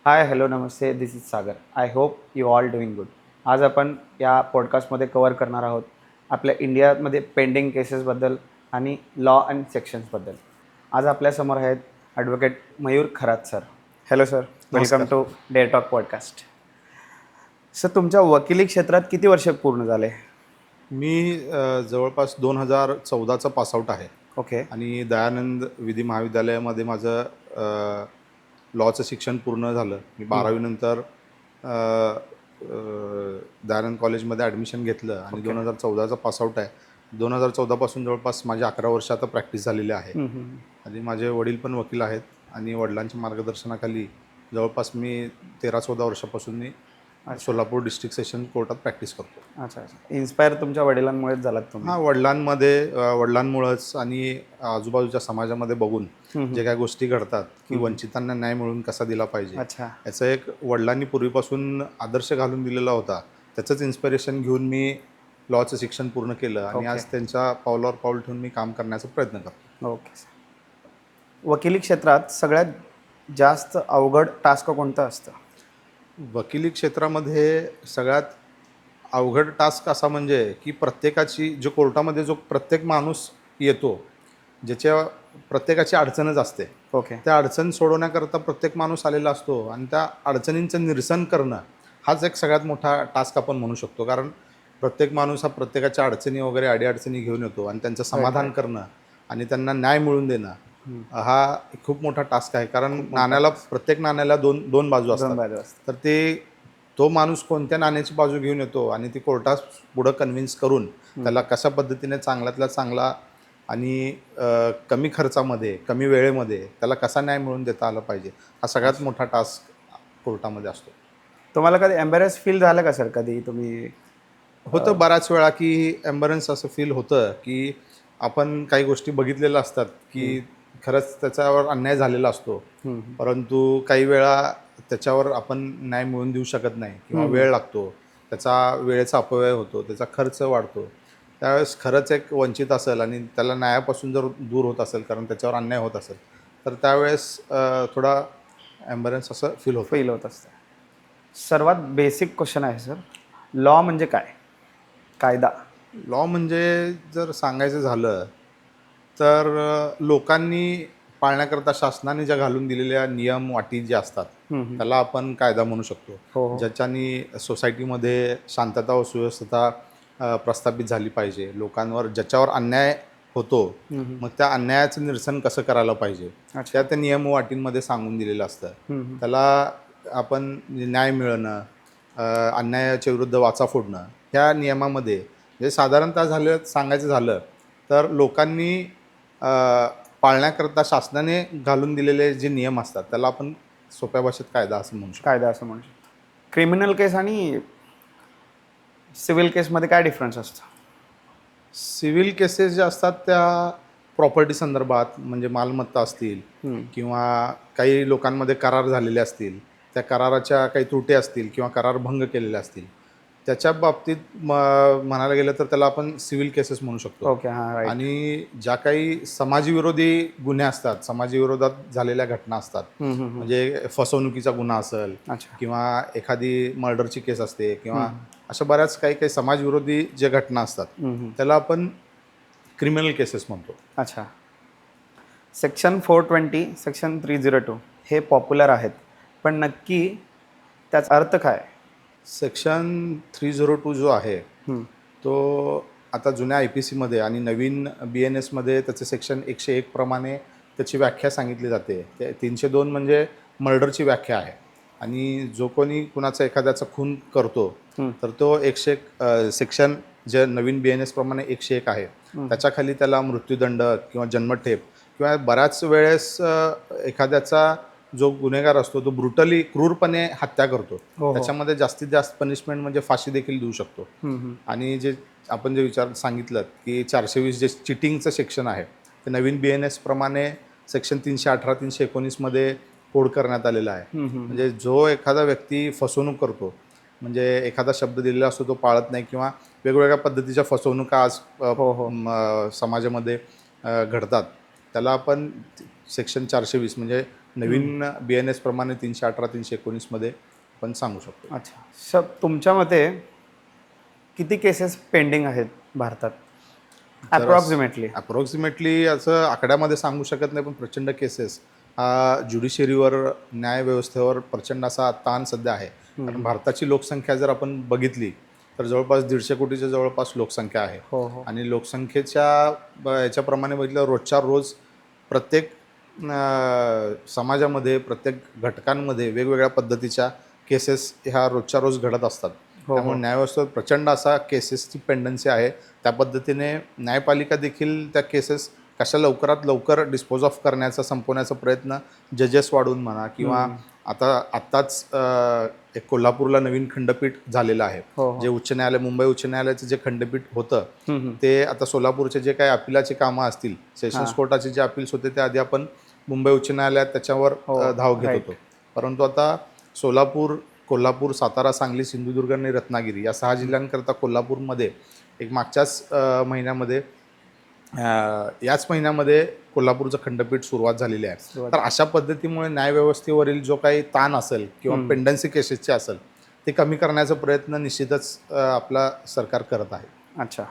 Hi hello Namaste this is Sagar. I hope you all doing good. आज आपण या पॉडकास्टमध्ये कवर करणार आहोत आपल्या इंडियामध्ये पेंडिंग केसेसबद्दल आणि लॉ अँड सेक्शन्सबद्दल. आज आपल्यासमोर आहेत advocate Mayur Kharat sir. Hello sir, welcome नमस्कार. Today talk podcast. Sir, तुमच्या वकिली क्षेत्रात किती वर्ष पूर्ण झाले? मी जवळपास 2014चा पासआउट आहे ओके. आणि दयानंद विधी महाविद्यालयामध्ये माझं लॉचं शिक्षण पूर्ण झालं. मी 12वी नंतर अ, अ, दयानंद कॉलेजमध्ये ॲडमिशन घेतलं आणि ओके. 2014चा पासआउट आहे. 2014पासून जवळपास माझे 11 वर्ष आता प्रॅक्टिस झालेली आहे आणि माझे वडील पण वकील आहेत आणि वडिलांच्या मार्गदर्शनाखाली जवळपास मी 13-14 वर्षापासून मी अच्छा सोलापूर डिस्ट्रिक्ट सेशन कोर्टात प्रॅक्टिस करतो. अच्छा अच्छा. इन्स्पायर तुमच्या वडिलांमुळेच झालात तुम्ही? हां, वडिलांमुळंच आणि आजूबाजूच्या समाजामध्ये बघून जे काही गोष्टी घडतात, की वंचितांना न्याय मिळवून कसा दिला पाहिजे, अच्छा याचा एक वडिलांनी पूर्वीपासून आदर्श घालून दिलेला होता. त्याचंच इन्स्पिरेशन घेऊन मी लॉचं शिक्षण पूर्ण केलं आणि ओके आज त्यांच्या पावलावर पाऊल ठेवून मी काम करण्याचा प्रयत्न करतो. Okay sir. वकिली क्षेत्रात सगळ्यात जास्त अवघड टास्क कोणतं असतं? वकिली क्षेत्रामध्ये सगळ्यात अवघड टास्क असा म्हणजे की जो कोर्टामध्ये जो प्रत्येक माणूस येतो, ज्याच्या प्रत्येकाची अडचणच असते. ओके. त्या अडचण सोडवण्याकरता प्रत्येक माणूस आलेला असतो आणि त्या अडचणींचं निरसन करणं हाच एक सगळ्यात मोठा टास्क आपण म्हणू शकतो. कारण प्रत्येक माणूस हा प्रत्येकाच्या अडचणी वगैरे अडीअडचणी घेऊन येतो आणि त्यांचं राईट समाधान राईट. करणं आणि त्यांना न्याय मिळवून देणं हा खूप मोठा टास्क आहे. कारण खूप मोठा टास्क. प्रत्येक नाण्याला दोन दोन बाजू दोन असतात. बाजू असतात. तर तो माणूस कोणत्या नाण्याची बाजू घेऊन येतो आणि ती कोर्टात पुढं कन्व्हिन्स करून त्याला कशा पद्धतीने चांगल्यातला चांगला आणि कमी खर्चामध्ये कमी वेळेमध्ये त्याला कसा न्याय मिळवून देता आला पाहिजे, हा सगळ्यात मोठा टास्क कोर्टामध्ये असतो. तुम्हाला कधी एम्बॅरेस फील झालं का सर, कधी तुम्ही? होतं बऱ्याच वेळा की एम्बरन्स असं फील होतं की आपण काही गोष्टी बघितलेल्या असतात की खरंच त्याच्यावर अन्याय झालेला असतो, परंतु काही वेळा त्याच्यावर आपण न्याय मिळवून देऊ शकत नाही किंवा वेळ लागतो, वेळेचा अपव्यय होतो, त्याचा खर्च वाढतो. त्यावेळेस खरंच एक वंचित असेल आणि त्याला न्यायापासून जर दूर होत असेल कारण त्याच्यावर अन्याय होत असेल तर त्यावेळेस थोडा एम्बरन्स असं फील होतं. फील होत असतं. सर्वात बेसिक क्वेश्चन आहे सर, लॉ म्हणजे काय? कायदा. लॉ म्हणजे जर सांगायचं झालं तर लोकांनी पाळण्याकरता शासनाने ज्या घालून दिलेल्या नियम अटी ज्या असतात त्याला आपण कायदा म्हणू शकतो. हो हो. ज्याच्यानी सोसायटीमध्ये शांतता व सुव्यवस्था प्रस्थापित झाली पाहिजे. लोकांवर ज्याच्यावर अन्याय होतो मग त्या अन्यायाचं निरसन कसं करायला पाहिजे अच्छा. त्या नियम व अटींमध्ये सांगून दिलेलं असतं. त्याला आपण न्याय मिळणं, अन्यायाच्या विरुद्ध वाचा फोडणं, ह्या नियमामध्ये म्हणजे साधारणतः सांगायचं झालं तर लोकांनी अ, पाळण्याकरता शासनाने घालून दिलेले जे नियम असतात त्याला आपण सोप्या भाषेत कायदा असं म्हणू शकतो. कायदा असं म्हणू शकतो. क्रिमिनल केस आणि सिव्हिल केसमध्ये काय डिफरन्स असतो? सिव्हिल केसेस ज्या असतात त्या प्रॉपर्टी संदर्भात म्हणजे मालमत्ता असतील किंवा काही लोकांमध्ये करार झालेले असतील, त्या कराराच्या काही त्रुटी असतील किंवा करार भंग केलेले असतील, त्याच्या बाबतीत म्हणायला गेलं तर त्याला आपण सिव्हिल केसेस म्हणू शकतो. ओके. हां, राईट. आणि ज्या काही समाजविरोधी गुन्हे असतात, समाजविरोधात झालेल्या घटना असतात, म्हणजे फसवणुकीचा गुन्हा असेल अच्छा. किंवा एखादी मर्डरची केस असते किंवा अशा बऱ्याच काही काही समाजविरोधी ज्या घटना असतात त्याला आपण क्रिमिनल केसेस म्हणतो. अच्छा. सेक्शन 420, सेक्शन 302 हे पॉप्युलर आहेत, पण नक्की त्याचा अर्थ काय? सेक्शन 302 जो आहे तो आता जुन्या IPCमध्ये आणि नवीन BNSमध्ये त्याचे सेक्शन 101 प्रमाणे त्याची व्याख्या सांगितली जाते. ते 302 म्हणजे मर्डरची व्याख्या आहे आणि जो कोणी कुणाचा एखाद्याचा खून करतो तर तो 101 सेक्शन जे नवीन BNS प्रमाणे 101 आहे त्याच्याखाली त्याला मृत्यूदंड किंवा जन्मठेप किंवा बऱ्याच वेळेस एखाद्याचा जो गुन्हेगार असतो तो क्रूरपणे हत्या करतो, हो हो. त्याच्यामध्ये जास्तीत जास्त पनिशमेंट म्हणजे फाशी देखील देऊ शकतो. आणि आपण जे विचार सांगितलं की 420 जे चिटिंगचं सेक्शन आहे ते नवीन BNS प्रमाणे सेक्शन 318 319मध्ये कोड करण्यात आलेला आहे. म्हणजे जो एखादा व्यक्ती फसवणूक करतो, म्हणजे एखादा शब्द दिलेला असतो तो पाळत नाही किंवा वेगवेगळ्या पद्धतीच्या फसवणुका आज हो हो. समाजामध्ये घडतात, त्याला आपण सेक्शन 420 म्हणजे नवीन BNS प्रमाणे 318 319 आपण सांगू शकतो. अच्छा. सब तुमच्या मते किती केसेस पेंडिंग आहेत भारतात अप्रॉक्सिमेटली असं आकड्यामध्ये सांगू शकत नाही, पण प्रचंड केसेस हा ज्युडिशरीवर, न्यायव्यवस्थेवर प्रचंड असा ताण सध्या आहे. कारण भारताची लोकसंख्या जर आपण बघितली तर जवळपास 150 कोटीच्या जवळपास लोकसंख्या आहे. हो. आणि लोकसंख्येच्या याच्याप्रमाणे बघितलं रोजच्या रोज प्रत्येक समाजामध्ये, प्रत्येक घटकांमध्ये वेगवेगळ्या पद्धतीच्या केसेस ह्या रोजच्या रोज घडत असतात. त्यामुळे न्यायव्यवस्थेवर प्रचंड असा केसेसची पेंडन्सी आहे. त्या पद्धतीने न्यायपालिका देखील त्या केसेस कशा लवकरात लवकर डिस्पोज ऑफ करण्याचा, संपवण्याचा प्रयत्न जजेस वाढवून म्हणा, किंवा आत्ताच एक कोल्हापूरला नवीन खंडपीठ झालेलं आहे. जे उच्च न्यायालय, मुंबई उच्च न्यायालयाचं जे खंडपीठ होतं ते आता सोलापूरचे जे काही अपिलाचे कामं असतील, सेशन्स कोर्टाचे जे अपील्स होते ते आधी आपण मुंबई उच्च न्यायालयात त्याच्यावर धाव घेत होतो. परंतु आता सोलापूर, कोल्हापूर, सातारा, सांगली, सिंधुदुर्ग आणि रत्नागिरी या 6 जिल्ह्यांकरता कोल्हापूरमध्ये एक मागच्याच महिन्यामध्ये, याच महिन्यामध्ये कोल्हापूरचं खंडपीठ सुरुवात झालेली आहे. तर अशा पद्धतीमुळे न्यायव्यवस्थेवरील जो काही ताण असेल किंवा पेंडन्सी केसेसचे असेल ते कमी करण्याचा प्रयत्न निश्चितच आपला सरकार करत आहे. अच्छा.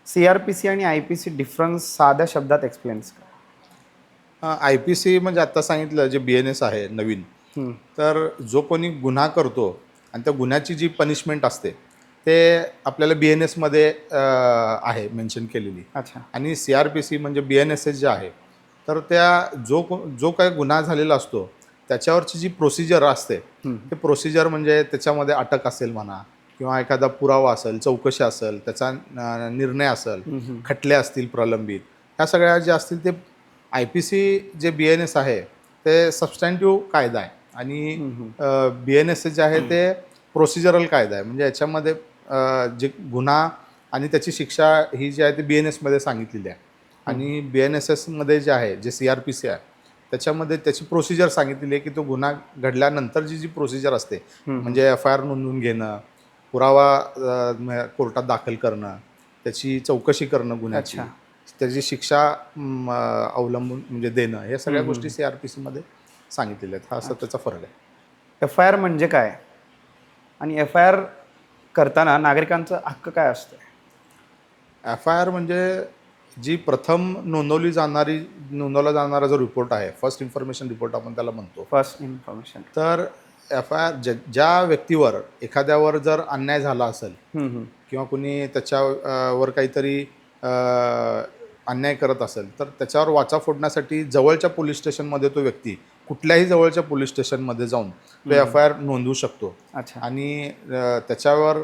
CRPC आणि IPC डिफरन्स साध्या शब्दात एक्सप्लेन्स करा. IPC म्हणजे आत्ता सांगितलं जे BNS आहे नवीन, तर जो कोणी गुन्हा करतो आणि त्या गुन्ह्याची जी पनिशमेंट असते ते आपल्याला BNS मध्ये आहे मेन्शन केलेली. अच्छा. आणि CRPC म्हणजे BNSS जे आहे, तर त्या जो काही गुन्हा झालेला असतो त्याच्यावरची जी प्रोसिजर असते ते प्रोसिजर म्हणजे त्याच्यामध्ये अटक असेल म्हणा, किंवा एखादा पुरावा असेल, चौकशी असेल, त्याचा निर्णय असेल, खटले असतील प्रलंबित, ह्या सगळ्या ज्या असतील ते IPC जे BNS आहे ते सबस्टँटिव्ह कायदा आहे. आणि BNS जे आहे ते प्रोसिजरल कायदा आहे. म्हणजे याच्यामध्ये जे गुन्हा आणि त्याची शिक्षा ही जी आहे ती BNS मध्ये सांगितलेली आहे. आणि BNSS मध्ये जे आहे, जे CRPC आहे, त्याच्यामध्ये त्याची प्रोसिजर सांगितलेली आहे की तो गुन्हा घडल्यानंतरची जी प्रोसिजर असते, म्हणजे FIR नोंदवून घेणं, पुरावा कोर्टात दाखल करणं, त्याची चौकशी करणं गुन्ह्याची, त्याची शिक्षा अवलंबून म्हणजे देणं, या सगळ्या गोष्टी CRPC मध्ये सांगितलेल्या आहेत. हा असा त्याचा फरक आहे. FIR म्हणजे काय आणि FIR करताना नागरिकांचा हक्क काय असतो? FIR म्हणजे जी प्रथम नोंदवला जाणारा जो रिपोर्ट आहे, फर्स्ट इन्फॉर्मेशन रिपोर्ट आपण त्याला म्हणतो. First information. तर FIR ज्या व्यक्तीवर, एखाद्यावर जर अन्याय झाला असेल किंवा कुणी त्याच्यावर काहीतरी अन्याय करत असेल तर त्याच्यावर वाचा फोडण्यासाठी जवळच्या पोलीस स्टेशनमध्ये तो व्यक्ती, कुठल्याही जवळच्या पोलीस स्टेशनमध्ये जाऊन तो FIR नोंदवू शकतो. आणि त्याच्यावर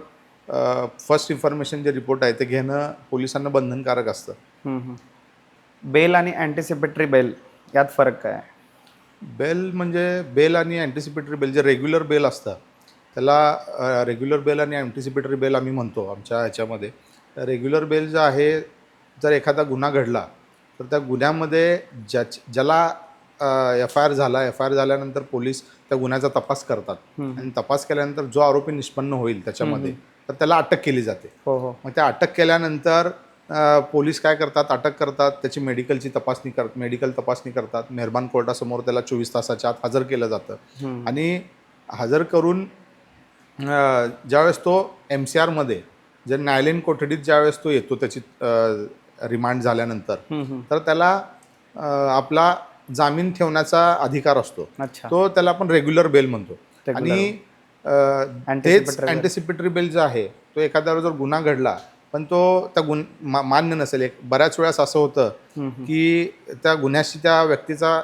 फर्स्ट इन्फॉर्मेशन जे रिपोर्ट आहे ते घेणं पोलिसांना बंधनकारक असतं. बेल आणि अँटिसिपेटरी बेल यात फरक काय आहे? बेल आणि अँटिसिपेटरी बेल, जे रेग्युलर बेल असतं त्याला रेग्युलर बेल आणि अँटिसिपेटरी बेल आम्ही म्हणतो आमच्या ह्याच्यामध्ये. रेग्युलर बेल जे आहे, जर एखादा गुन्हा घडला तर त्या गुन्ह्यामध्ये ज्याला FIR झाल्यानंतर पोलीस त्या गुन्ह्याचा तपास करतात आणि तपास केल्यानंतर जो आरोपी निष्पन्न होईल त्याच्यामध्ये तर त्याला अटक केली जाते. मग त्या अटक केल्यानंतर पोलीस काय करतात, अटक करतात, त्याची मेडिकल तपासणी करतात, मेहरबान कोर्टासमोर त्याला 24 तासाच्या आत हजर केलं जातं. आणि हजर करून ज्यावेळेस तो MCR मध्ये, जर न्यायालयीन कोठडीत ज्यावेळेस तो येतो त्याची रिमांड झाल्यानंतर, तर त्याला आपला जामीन ठेवण्याचा अधिकार असतो. तो त्याला आपण रेग्युलर बेल म्हणतो. आणि तेच अँटिसिपेटरी बेल जे आहे, तो एखाद्यावर जर गुन्हा घडला पण तो त्या मान्य नसेल, बऱ्याच वेळेस असं होतं की त्या गुन्ह्याशी त्या व्यक्तीचा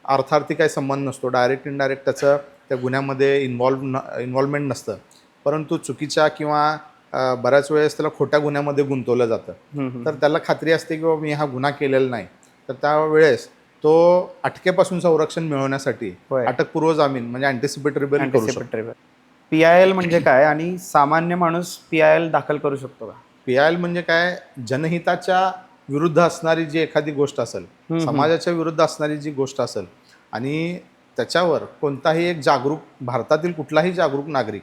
अर्थार्थी काही संबंध नसतो, डायरेक्ट इनडायरेक्ट त्याचं त्या गुन्ह्यामध्ये इन्व्हॉल्वमेंट नसतं, परंतु चुकीच्या किंवा बऱ्याच वेळेस त्याला खोट्या गुन्ह्यामध्ये गुंतवलं जातं. तर त्याला खात्री असते की बाबा मी हा गुन्हा केलेला नाही, तर त्यावेळेस तो अटकेपासून संरक्षण मिळवण्यासाठी अटकपूर्व जामीन म्हणजे अँटिसिपेटरी बेल करू शकतो. PIL म्हणजे काय आणि सामान्य माणूस PIL दाखल करू शकतो का? PIL म्हणजे काय, जनहिताच्या विरुद्ध असणारी जी एखादी गोष्ट असेल, समाजाच्या विरुद्ध असणारी जी गोष्ट असेल आणि त्याच्यावर कोणताही एक भारतातील कुठलाही जागरूक नागरिक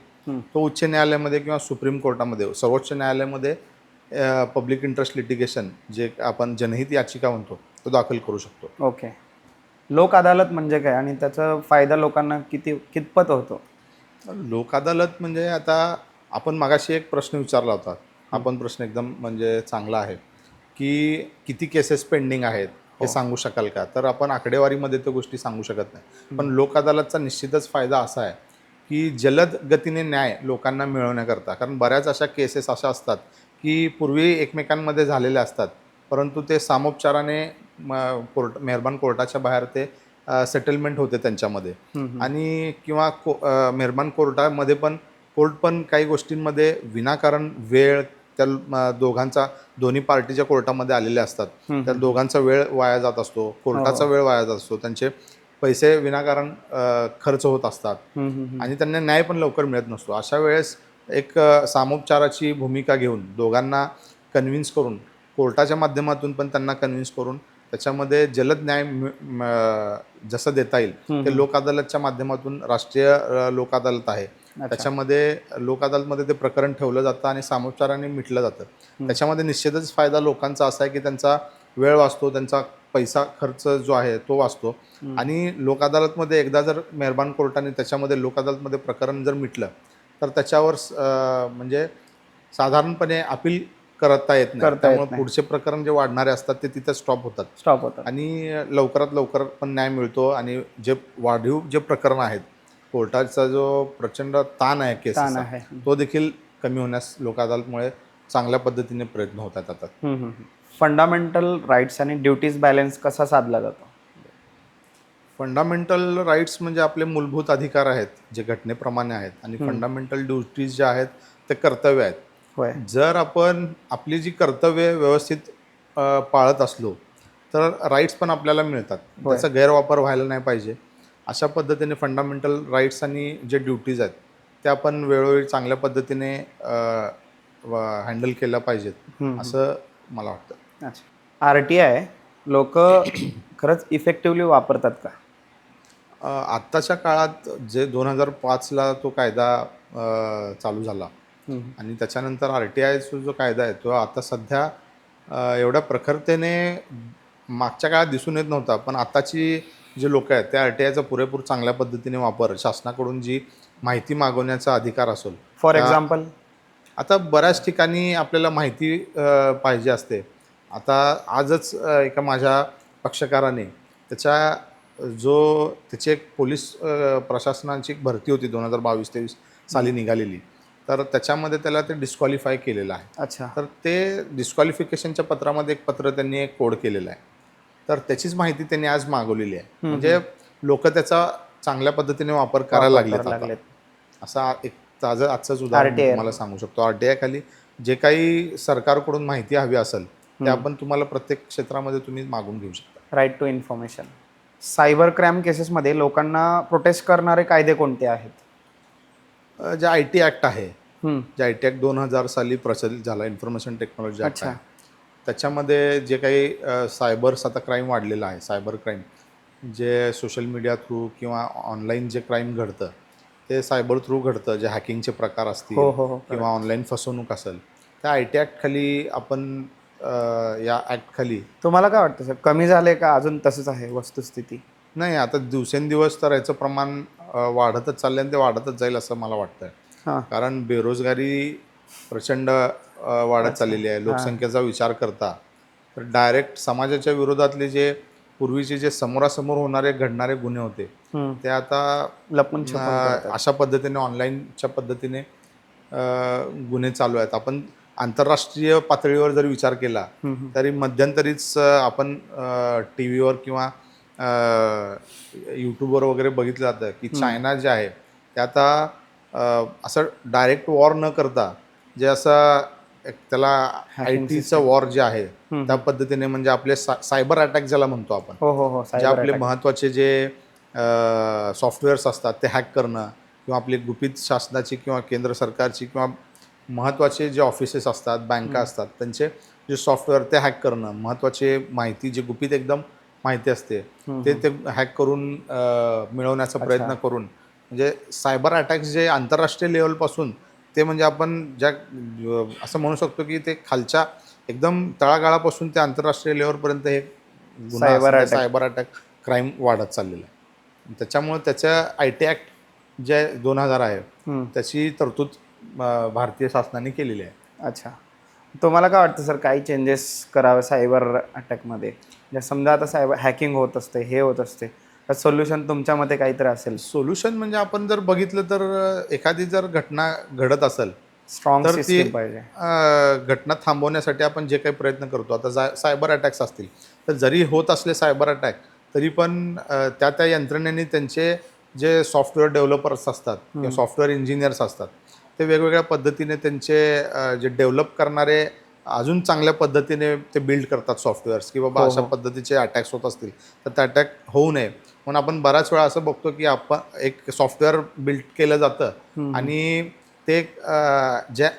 तो उच्च न्यायालयामध्ये किंवा सुप्रीम कोर्टामध्ये, सर्वोच्च न्यायालयामध्ये पब्लिक इंटरेस्ट लिटिगेशन जे आपण जनहित याचिका म्हणतो तो दाखल करू शकतो. ओके. लोक अदालत म्हणजे काय आणि त्याचा फायदा लोकांना कितपत होतो? लोक अदालत म्हणजे आता आपण मगाशी एक प्रश्न विचारला होता. आपण प्रश्न एकदम म्हणजे चांगला आहे, की किती केसेस पेंडिंग आहेत हे हो. सांगू शकाल का? तर आपण आकडेवारीमध्ये त्या गोष्टी सांगू शकत नाही. पण लोक अदालतचा निश्चितच फायदा असा आहे, की जलद गतीने न्याय लोकांना मिळवण्याकरता. कारण बऱ्याच अशा केसेस अशा असतात, की पूर्वी एकमेकांमध्ये झालेल्या असतात. परंतु ते सामोपचाराने मेहरबान कोर्टाच्या बाहेर ते सेटलमेंट होते त्यांच्यामध्ये. आणि किंवा मेहरबान कोर्टामध्ये पण कोर्ट पण काही गोष्टींमध्ये विनाकारण वेळ त्या दोघांचा दोन्ही पार्टीच्या कोर्टामध्ये आलेल्या असतात. त्या दोघांचा वेळ वाया जात असतो, कोर्टाचा वेळ वाया जात असतो, त्यांचे पैसे विनाकारण खर्च होत असतात आणि त्यांना न्याय पण लवकर मिळत नसतो. अशा वेळेस एक सामोपचाराची भूमिका घेऊन दोघांना कन्व्हिन्स करून कोर्टाच्या माध्यमातून पण त्यांना कन्व्हिन्स करून त्याच्यामध्ये जलद न्याय जसं देता येईल ते लोक अदालतच्या माध्यमातून राष्ट्रीय लोक अदालत आहे. त्याच्यामध्ये लोक अदालतमध्ये ते प्रकरण ठेवलं जातं आणि सामोपचाराने मिटलं जातं. त्याच्यामध्ये निश्चितच फायदा लोकांचा असा आहे की त्यांचा वेळ वाचतो, त्यांचा पैसा खर्च जो आहे तो वाचतो. आणि लोक अदालतमध्ये एकदा जर मेहरबान कोर्टाने त्याच्यामध्ये लोक अदालतमध्ये प्रकरण जर मिटलं तर त्याच्यावर म्हणजे साधारणपणे अपील करता येत नाही. त्यामुळे पुढचे प्रकरण जे वाढणारे असतात ते तिथे स्टॉप होतात आणि लवकरात लवकर पण न्याय मिळतो. आणि जे वाढीव जे प्रकरण आहेत, कोर्टाचा जो प्रचंड ताण आहे केसेसचा, तो देखील कमी होण्यास लोक अदालतमुळे चांगल्या पद्धतीने प्रयत्न होतात आता. फंडामेंटल राईट्स आणि ड्युटीज बॅलन्स कसा साधला जातो? फंडामेंटल राईट्स म्हणजे आपले मूलभूत अधिकार आहेत जे घटनेप्रमाणे आहेत, आणि फंडामेंटल ड्युटीज ज्या आहेत ते कर्तव्य आहेत. जर आपण आपली जी कर्तव्य व्यवस्थित पाळत असलो तर राईट्स पण आपल्याला मिळतात. त्याचा गैरवापर व्हायला नाही पाहिजे. अशा पद्धतीने फंडामेंटल राईट्स आणि जे ड्युटीज आहेत ते आपण वेळोवेळी चांगल्या पद्धतीने हँडल केल्या पाहिजेत असं मला वाटतं. अच्छा, RTI लोक खरंच इफेक्टिव्हली वापरतात का? आत्ताच्या काळात जे 2005ला तो कायदा चालू झाला आणि त्याच्यानंतर RTIचा जो कायदा आहे तो आता सध्या एवढ्या प्रखरतेने मागच्या काळात दिसून येत नव्हता. पण आताची जे लोक आहेत त्या RTIचा पुरेपूर चांगल्या पद्धतीने वापर, शासनाकडून जी माहिती मागवण्याचा अधिकार असेल, फॉर एक्झाम्पल आता बऱ्याच ठिकाणी आपल्याला माहिती पाहिजे असते. आता आजच एका माझ्या पक्षकाराने त्याची एक पोलीस प्रशासनाची एक भरती होती 2022-23 साली निघालेली. तर त्याच्यामध्ये त्याला ते डिस्क्वालिफाय केलेलं आहे. अच्छा. तर ते डिस्क्वालिफिकेशनच्या पत्रामध्ये एक पत्र त्यांनी एक कोड केलेलं आहे. तर त्याचीच माहिती त्यांनी आज मागवलेली आहे. म्हणजे लोक त्याचा चांगल्या पद्धतीने वापर करायला लागलेत. असा एक आजचंच उदाहरण मी तुम्हाला सांगू शकतो. RTI खाली जे काही सरकारकडून माहिती हवी असेल ते आपण तुम्हाला प्रत्येक क्षेत्रामध्ये तुम्ही मागून घेऊ शकता. Right to information. Cyber crime केसेसमध्ये लोकांना प्रोटेस्ट करणारे कायदे कोणते आहेत? जे IT ॲक्ट आहे, जे IT ॲक्ट 2000 साली प्रचलित झाला, इन्फॉर्मेशन टेक्नॉलॉजी ॲक्ट आहे, त्याच्यामध्ये जे काही सायबर्स आता क्राईम वाढलेला आहे, सायबर क्राईम जे सोशल मीडिया थ्रू किंवा ऑनलाईन जे क्राईम घडतं ते सायबर थ्रू घडतं. जे हॅकिंगचे प्रकार असतील किंवा ऑनलाईन फसवणूक असेल, त्या IT ॲक्ट खाली आपण या ॲक्ट खाली. तुम्हाला काय वाटतं सर, कमी झाले का अजून तसंच आहे वस्तुस्थिती? नाही, आता दिवसेंदिवस तर याचं प्रमाण वाढतच चाललं आणि ते वाढतच जाईल असं मला वाटतं. कारण बेरोजगारी प्रचंड वाढत चाललेली आहे. लोकसंख्येचा विचार करता तर डायरेक्ट समाजाच्या विरोधातले जे पूर्वीचे जे समोरासमोर होणारे घडणारे गुन्हे होते ते आता लपून अशा पद्धतीने ऑनलाईनच्या पद्धतीने गुन्हे चालू आहेत. आपण आंतरराष्ट्रीय पातळीवर जर विचार केला तरी मध्यंतरीच आपण TV वर किंवा यूट्यूबवर वगैरे बघितलं जातं की चायना जे आहे ते आता असं डायरेक्ट वॉर न करता जे असं त्याला ITचं वॉर जे आहे त्या पद्धतीने, म्हणजे आपले सायबर अटॅक ज्याला म्हणतो आपण, जे आपले महत्त्वाचे जे सॉफ्टवेअर्स असतात ते हॅक करणं किंवा आपली गुपित शासनाची किंवा केंद्र सरकारची किंवा महत्त्वाचे जे ऑफिसेस असतात, बँका असतात, त्यांचे जे सॉफ्टवेअर ते हॅक करणं, महत्त्वाचे माहिती जे गुपित एकदम माहिती असते ते हॅक करून मिळवण्याचा प्रयत्न करून, म्हणजे सायबर अटॅक्स जे आंतरराष्ट्रीय लेवलपासून ते म्हणजे आपण ज्या असं म्हणू शकतो की ते खालच्या एकदम तळागाळापासून ते आंतरराष्ट्रीय लेवलपर्यंत हे सायबर अटॅक क्राईम वाढत चाललेलं आहे. त्याच्यामुळं त्याच्या IT ॲक्ट जे 2000 आहे त्याची तरतूद भारतीय शासनाने केलेली आहे. अच्छा. तुम्हाला काय वाटतं सर, काही चेंजेस करावे सायबर अटॅकमध्ये? म्हणजे समजा आता सायबर हॅकिंग होत असते, हे होत असते, तर सोल्युशन तुमच्या मते काहीतरी असेल? सोल्युशन म्हणजे आपण जर बघितलं तर एखादी जर घटना घडत असेल स्ट्रॉंग तर ती सिस्टीम पाहिजे. घटना थांबवण्यासाठी आपण जे काही प्रयत्न करतो, आता सायबर अटॅक्स असतील तर जरी होत असले सायबर अटॅक तरी पण त्या त्या यंत्रणेने त्यांचे जे सॉफ्टवेअर डेव्हलपर्स असतात किंवा सॉफ्टवेअर इंजिनियर्स असतात ते वेगवेगळ्या पद्धतीने त्यांचे जे डेव्हलप करणारे अजून चांगल्या पद्धतीने ते बिल्ड करतात सॉफ्टवेअर्स की बाबा अशा पद्धतीचे अटॅक्स होत असतील तर ते अटॅक होऊ नये म्हणून आपण बऱ्याच वेळा असं बघतो की आपण एक सॉफ्टवेअर बिल्ड केलं जातं आणि ते ज्या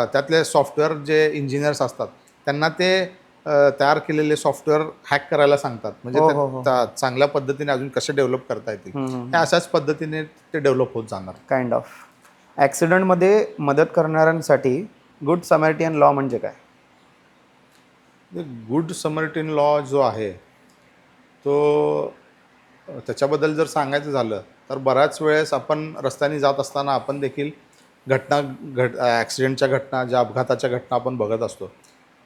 त्यातले सॉफ्टवेअर जे इंजिनियर्स असतात त्यांना ते तयार केलेले सॉफ्टवेअर हॅक करायला सांगतात म्हणजे चांगल्या पद्धतीने अजून कसे डेव्हलप करता येतील हे अशाच पद्धतीने ते डेव्हलप होत जाणार. Kind of. ॲक्सिडेंटमध्ये मदत करणाऱ्यांसाठी गुड समॅरिटियन लॉ म्हणजे काय? गुड समरिटियन लॉ जो आहे तो त्याच्याबद्दल जर सांगायचं झालं तर बऱ्याच वेळेस आपण रस्त्याने जात असताना आपण देखील ॲक्सिडेंटच्या घटना ज्या अपघाताच्या घटना आपण बघत असतो.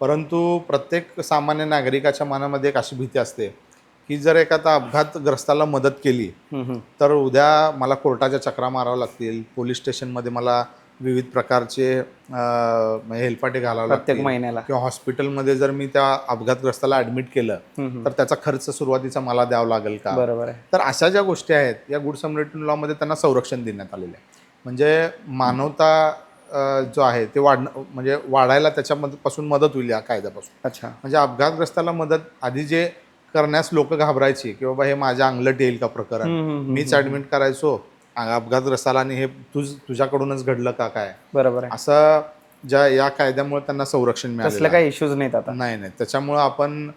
परंतु प्रत्येक सामान्य नागरिकाच्या मनामध्ये एक अशी भीती असते की जर एखादा अपघातग्रस्ताला मदत केली तर उद्या मला कोर्टाच्या चक्रा माराव्या लागतील, पोलीस स्टेशनमध्ये मला विविध प्रकारचे हेलपाटे घालावे प्रत्येक लागतील महिन्याला. किंवा हॉस्पिटलमध्ये जर मी त्या अपघातग्रस्ताला ॲडमिट केलं तर त्याचा खर्च सुरुवातीचा मला द्यावा लागेल का. बरोबर आहे. तर अशा ज्या गोष्टी आहेत या गुड समरिटियन लॉमध्ये त्यांना संरक्षण देण्यात आलेलं आहे. म्हणजे मानवता जो आहे ते म्हणजे वाढायला त्याच्यामध्ये पासून मदत होईल या कायद्यापासून. अच्छा. म्हणजे अपघातग्रस्ताला मदत आधी जे करण्यास लोक घाबरायची की बाबा हे माझ्या अंगलट येईल का प्रकरण, मीच ॲडमिट करायचो अपघातग्रस्ताला आणि हे तुझ्याकडूनच घडलं का काय, बरोबर आहे. असं या कायद्यामुळे त्यांना संरक्षण मिळालं. तसले काही इश्यूज नाहीत आता. नाही त्याच्यामुळं आपण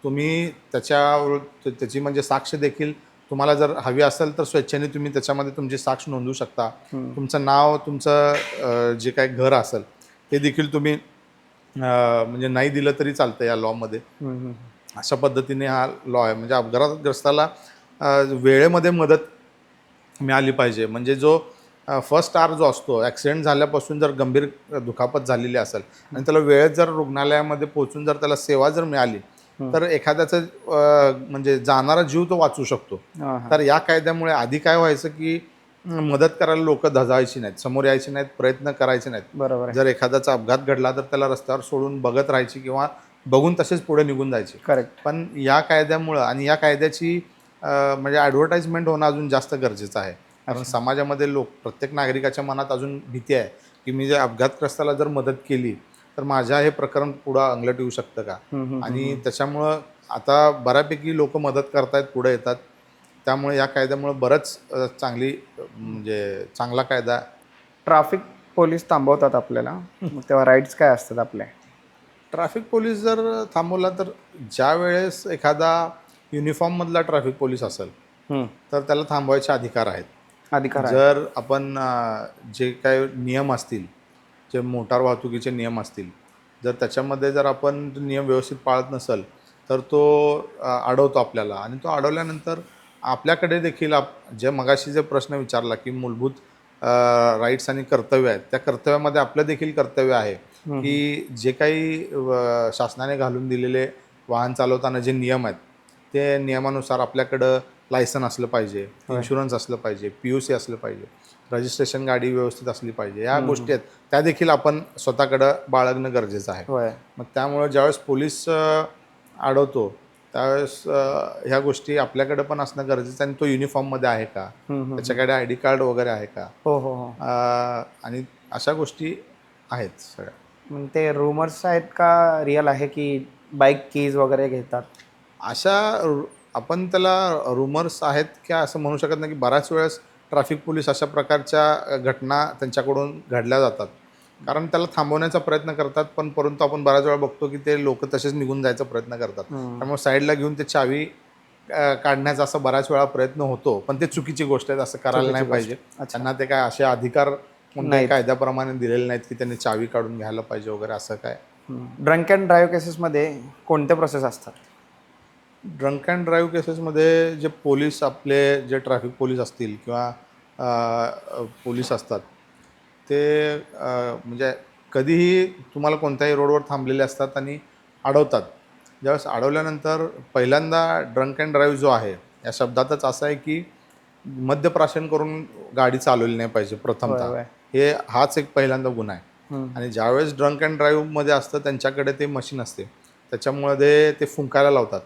तुम्ही त्याची म्हणजे साक्ष देखील तुम्हाला जर हवी असेल तर स्वेच्छेने तुम्ही त्याच्यामध्ये तुमची साक्ष नोंदवू शकता. तुमचं नाव, तुमचं जे काही घर असेल ते देखील तुम्ही म्हणजे नाही दिलं तरी चालतं या लॉमध्ये. अशा पद्धतीने हा लॉ आहे. म्हणजे अपघातग्रस्ताला वेळेमध्ये मदत मिळाली पाहिजे. म्हणजे जो फर्स्ट आर जो असतो ॲक्सिडेंट झाल्यापासून जर गंभीर दुखापत झालेली असेल आणि त्याला वेळेत जर रुग्णालयामध्ये पोहोचून जर त्याला सेवा जर मिळाली तर एखाद्याचं म्हणजे जाणारा जीव तो वाचू शकतो. तर या कायद्यामुळे आधी काय व्हायचं की मदत करायला लोक धजायची नाहीत, समोर यायची नाहीत, प्रयत्न करायचे नाहीत. बरोबर आहे. जर एखाद्याचा अपघात घडला तर त्याला रस्त्यावर सोडून बघत राहायची किंवा बघून तसेच पुढे निघून जायचे. करेक्ट. पण या कायद्यामुळं आणि या कायद्याची म्हणजे ॲडव्हर्टाइजमेंट होणं अजून जास्त गरजेचं आहे. कारण समाजामध्ये प्रत्येक नागरिकाच्या मनात अजून भीती आहे की मी जर अपघातग्रस्ताला जर मदत केली तर माझ्या हे प्रकरण पुढं अंगलट येऊ शकतं का. आणि त्याच्यामुळं आता बऱ्यापैकी लोक मदत करतायत, पुढे येतात. त्यामुळे या कायद्यामुळे बरंच म्हणजे चांगला कायदा. ट्रॅफिक पोलीस थांबवतात आपल्याला, मग तेव्हा राईट्स काय असतात आपले? ट्रॅफिक पोलीस जर थांबवला तर ज्या वेळेस एखादा युनिफॉर्ममधला ट्रॅफिक पोलीस असेल तर त्याला थांबवायचे अधिकार आहेत. जर आपण जे काही नियम असतील, जे मोटार वाहतुकीचे नियम असतील, जर त्याच्यामध्ये जर आपण नियम व्यवस्थित पाळत नसेल तर तो अडवतो आपल्याला. आणि तो अडवल्यानंतर आपल्याकडे देखील जे मगाशी जे प्रश्न विचारला की मूलभूत राईट्स आणि कर्तव्य आहेत, त्या कर्तव्यामध्ये आपलं देखील कर्तव्य आहे की जे काही शासनाने घालून दिलेले वाहन चालवताना जे नियम आहेत ते नियमानुसार आपल्याकडं लायसन असलं पाहिजे, इन्शुरन्स असलं पाहिजे, PUC असलं पाहिजे, रजिस्ट्रेशन गाडी व्यवस्थित असली पाहिजे. या गोष्टी आहेत त्या देखील आपण स्वतःकडं बाळगणं गरजेचं आहे. मग त्यामुळं ज्यावेळेस पोलीस अडवतो त्यावेळेस ह्या गोष्टी आपल्याकडे पण असणं गरजेचं आहे. आणि तो युनिफॉर्ममध्ये आहे का, त्याच्याकडे ID कार्ड वगैरे आहे का, आणि अशा गोष्टी आहेत सगळ्या. मग ते रूमर्स आहेत का रिअल आहे की बाईक कीज वगैरे घेतात? अशा आपण त्याला रूमर्स आहेत का असं म्हणू शकत नाही की बऱ्याच वेळेस ट्रॅफिक पोलीस अशा प्रकारच्या घटना त्यांच्याकडून घडल्या जातात. कारण त्याला थांबवण्याचा प्रयत्न करतात पण परंतु आपण बऱ्याच वेळा बघतो की ते लोक तसेच निघून जायचा प्रयत्न करतात. त्यामुळे साईडला घेऊन ते चावी काढण्याचा असा बऱ्याच वेळा प्रयत्न होतो. पण ते चुकीची गोष्ट आहे, असं करायला नाही पाहिजे. त्यांना ते काय असे अधिकार कोणत्याही कायद्याप्रमाणे दिलेले नाहीत की त्यांनी चावी काढून घ्यायला पाहिजे वगैरे असं काय. ड्रंक अँड ड्राईव्ह केसेसमध्ये कोणते प्रोसेस असतात? ड्रंक अँड ड्राईव्ह केसेसमध्ये जे पोलीस आपले जे ट्रॅफिक पोलीस असतील किंवा पोलीस असतात ते म्हणजे कधीही तुम्हाला कोणत्याही रोडवर थांबलेले असतात आणि अडवतात. ज्यावेळेस अडवल्यानंतर पहिल्यांदा ड्रंक अँड ड्राईव्ह जो आहे या शब्दातच असं आहे की मद्यप्राशन करून गाडी चालवली नाही पाहिजे प्रथमतः. होय. हाच एक पहिल्यांदा गुन्हा आहे. आणि ज्यावेळेस ड्रंक अँड ड्राईव्हमध्ये असतं त्यांच्याकडे ते मशीन असते, त्याच्यामध्ये ते फुंकायला लावतात.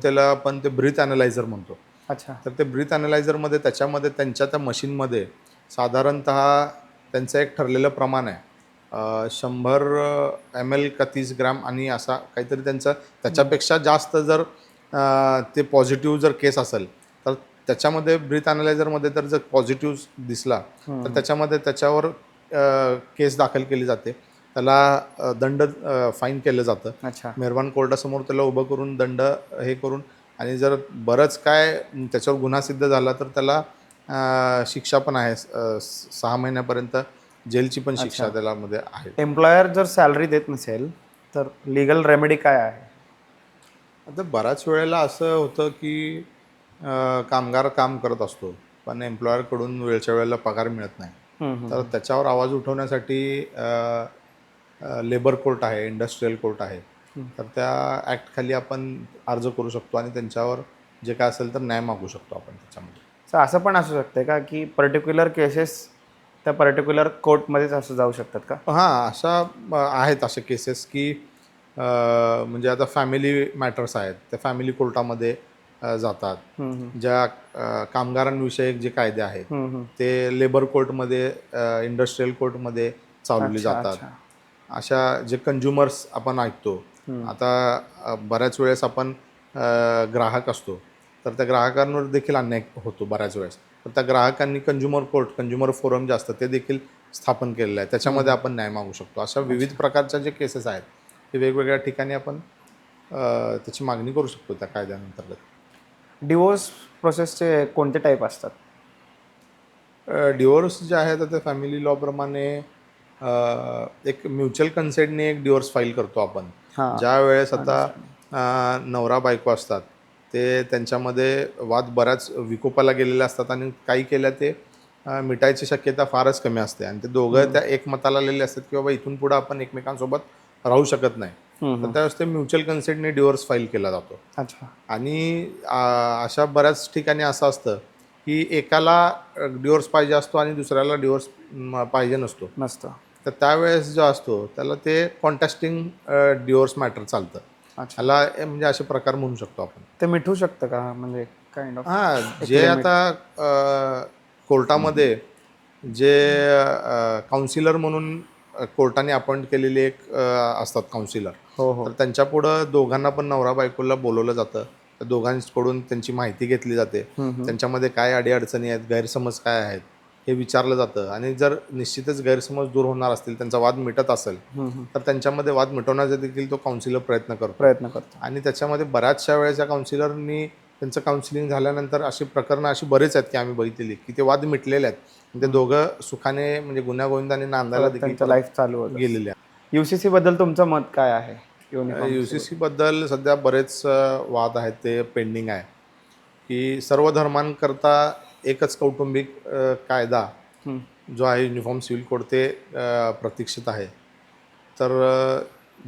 त्याला आपण ते ब्रीथ ॲनालायझर म्हणतो. अच्छा. तर ते ब्रीथ ॲनालायझरमध्ये त्याच्यामध्ये त्यांच्या त्या मशीनमध्ये साधारणतः त्यांचं एक ठरलेलं प्रमाण आहे. 100 ml का 30 ग्रॅम आणि असा काहीतरी त्यांचं त्याच्यापेक्षा जास्त जर ते पॉझिटिव्ह जर केस असेल तर त्याच्यामध्ये ब्रीथ ॲनालायझरमध्ये तर जर पॉझिटिव्ह दिसला तर त्याच्यावर केस दाखल केली जाते. त्याला दंड फाईन केलं जातं. अच्छा. मेहरबान कोर्टासमोर त्याला उभं करून दंड हे करून आणि जर बरंच काय त्याच्यावर गुन्हा सिद्ध झाला तर त्याला शिक्षा पण आहे. 6 महिन्यापर्यंत जेलची पण शिक्षा त्याला मध्ये आहे. एम्प्लॉयर जर सॅलरी देत नसेल तर लिगल रेमेडी काय आहे? आता बऱ्याच वेळेला असं होतं की कामगार काम करत असतो पण एम्प्लॉयरकडून वेळच्या वेळेला पगार मिळत नाही. तर त्याच्यावर आवाज उठवण्यासाठी लेबर कोर्ट आहे, इंडस्ट्रीयल कोर्ट आहे. तर त्या ॲक्टखाली आपण अर्ज करू शकतो आणि त्यांच्यावर जे काय असेल तर न्याय मागू शकतो आपण त्याच्यामध्ये. सर असं पण असू शकते का की पर्टिक्युलर केसेस त्या पर्टिक्युलर कोर्टमध्येच असं जाऊ शकतात का? हां, आहेत असे केसेस की म्हणजे आता फॅमिली मॅटर्स आहेत, त्या फॅमिली कोर्टामध्ये जातात. ज्या कामगारांविषयक जे कायदे आहेत ते लेबर कोर्टमध्ये, इंडस्ट्रीयल कोर्टमध्ये चालवले जातात. अशा जे कंझ्युमर्स आपण ऐकतो, आता बऱ्याच वेळेस आपण ग्राहक असतो तर त्या ग्राहकांवर देखील अन्याय होतो बऱ्याच वेळेस. तर त्या ग्राहकांनी कंझ्युमर फोरम जे असतं ते देखील स्थापन केलेलं आहे. त्याच्यामध्ये आपण न्याय मागू शकतो. अशा विविध प्रकारच्या जे केसेस आहेत ते वेगवेगळ्या ठिकाणी आपण त्याची मागणी करू शकतो त्या कायद्याअंतर्गत. डिवोर्स प्रोसेसचे कोणते टाईप असतात? डिवोर्स जे आहे तर ते फॅमिली लॉप्रमाणे एक म्युच्युअल कन्सेंटने एक डिवोर्स फाईल करतो आपण. ज्या वेळेस आता नवरा बायको असतात ते त्यांच्यामध्ये वाद बऱ्याच विकोपाला गेलेले असतात आणि काही केल्या ते मिटायची शक्यता फारच कमी असते आणि ते दोघं त्या एकमताला आलेले असतात की बाबा इथून पुढं आपण एकमेकांसोबत राहू शकत नाही. तर त्यावेळेस ते म्युच्युअल कन्सेंटने डिवोर्स फाईल केला जातो. अच्छा. आणि अशा बऱ्याच ठिकाणी असं असतं की एकाला डिवोर्स पाहिजे असतो आणि दुसऱ्याला डिवोर्स पाहिजे नसतो. तर त्यावेळेस जो असतो त्याला ते कॉन्टेस्टिंग डिवोर्स मॅटर चालतं. ह्याला म्हणजे असे प्रकार म्हणू शकतो आपण. ते मिटू शकतं का म्हणजे काइंड ऑफ? जे आता कोर्टामध्ये जे काउन्सिलर म्हणून कोर्टाने अपॉइंट केलेले एक असतात काउन्सिलर. तर त्यांच्यापुढं दोघांना पण नवरा बायकोला बोलवलं जातं. त्या दोघांकडून त्यांची माहिती घेतली जाते. त्यांच्यामध्ये काय अडीअडचणी आहेत, गैरसमज काय आहेत हे विचारलं जातं आणि जर निश्चितच गैरसमज दूर होणार असतील, त्यांचा वाद मिटत असेल तर त्यांच्यामध्ये वाद मिटवण्याचा देखील तो काउन्सिलर प्रयत्न करतो. आणि त्याच्यामध्ये बऱ्याचशा वेळेस या काउन्सिलरनी त्यांचं काउन्सिलिंग झाल्यानंतर अशी प्रकरणं अशी बरेच आहेत की आम्ही बघितलेली की ते वाद मिटलेले आहेत. ते दोघं सुखाने म्हणजे गुण्यागोविंदाने नांदायला देखील लाईफ चालू गेलेले आहेत. UCC बद्दल तुमचं मत काय आहे? UCC बद्दल सध्या बरेच वाद आहेत, ते पेंडिंग आहे की सर्व धर्मांकरता एकच कौटुंबिक कायदा जो आहे युनिफॉर्म सिव्हिल कोड ते प्रतीक्षित आहे. तर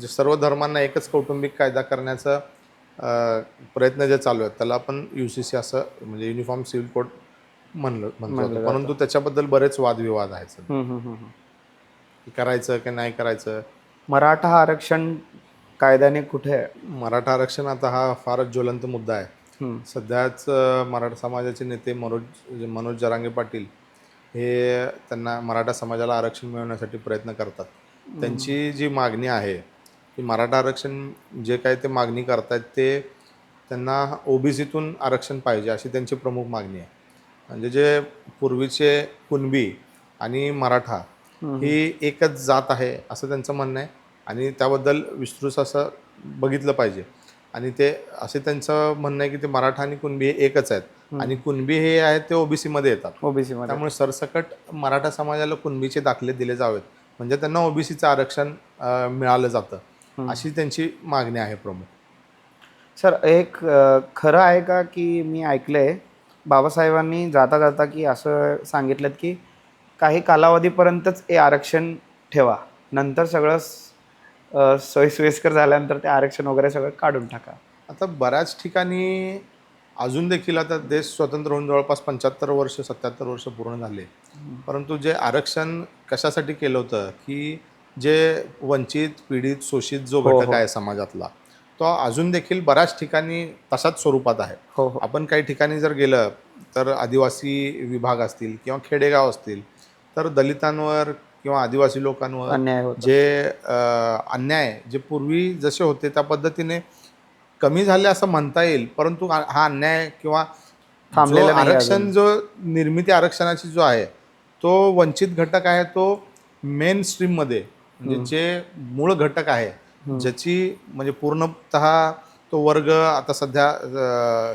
जे सर्व धर्मांना एकच कौटुंबिक कायदा करण्याचा प्रयत्न जे चालू आहेत त्याला आपण UCC असं म्हणजे युनिफॉर्म सिव्हिल कोड म्हणतो. परंतु त्याच्याबद्दल बरेच वादविवाद आहेत. करायचं की नाही करायचं. मराठा आरक्षण कायद्याने कुठे आहे? मराठा आरक्षण आता हा फारच ज्वलंत मुद्दा आहे. सध्याच मराठा समाजाचे नेते मनोज जरांगे पाटील हे त्यांना मराठा समाजाला आरक्षण मिळवण्यासाठी प्रयत्न करतात. त्यांची जी मागणी आहे की मराठा आरक्षण जे काय ते मागणी करतायत ते त्यांना OBCतून आरक्षण पाहिजे अशी त्यांची प्रमुख मागणी आहे. म्हणजे जे पूर्वीचे कुणबी आणि मराठा ही एकच जात आहे असं त्यांचं म्हणणं आहे आणि त्याबद्दल विस्तृत असं बघितलं पाहिजे. आणि ते असे त्यांचं म्हणणं आहे की ते मराठा आणि कुणबी हे एकच आहेत आणि कुणबी हे आहेत ते OBCमध्ये येतात. त्यामुळे सरसकट मराठा समाजाला कुणबीचे दाखले दिले जावेत म्हणजे त्यांना OBCचं आरक्षण मिळालं जातं अशी त्यांची मागणी आहे प्रमुख. सर एक खरं आहे का की मी ऐकलंय बाबासाहेबांनी जाता जाता की असं सांगितलं की काही कालावधीपर्यंतच हे आरक्षण ठेवा, नंतर सगळं सोयीस्कर झाल्यानंतर ते आरक्षण वगैरे सगळं काढून टाका. आता बऱ्याच ठिकाणी अजून देखील आता देश स्वतंत्र होऊन जवळपास 75 वर्ष 77 वर्ष पूर्ण झाले. परंतु जे आरक्षण कशासाठी केलं होतं, की जे वंचित, पीडित, शोषित जो हो घटक हो आहे समाजातला, तो अजून देखील बऱ्याच ठिकाणी तशाच स्वरूपात आहे. हो हो आपण काही ठिकाणी जर गेलं तर आदिवासी विभाग असतील किंवा खेडेगाव असतील, तर दलितांवर किंवा आदिवासी लोकांवर अन्याय होत जे असतो. अन्याय जे पूर्वी जसे होते त्या पद्धतीने कमी झाले असं म्हणता येईल, परंतु हा अन्याय किंवा जो थांबलेलं नाही अजून. आरक्षण जो निर्मिती आरक्षणाची जो आहे, तो वंचित घटक आहे, तो मेन स्ट्रीममध्ये म्हणजे जे मूळ घटक आहे, ज्याची म्हणजे पूर्णतः तो वर्ग आता सध्या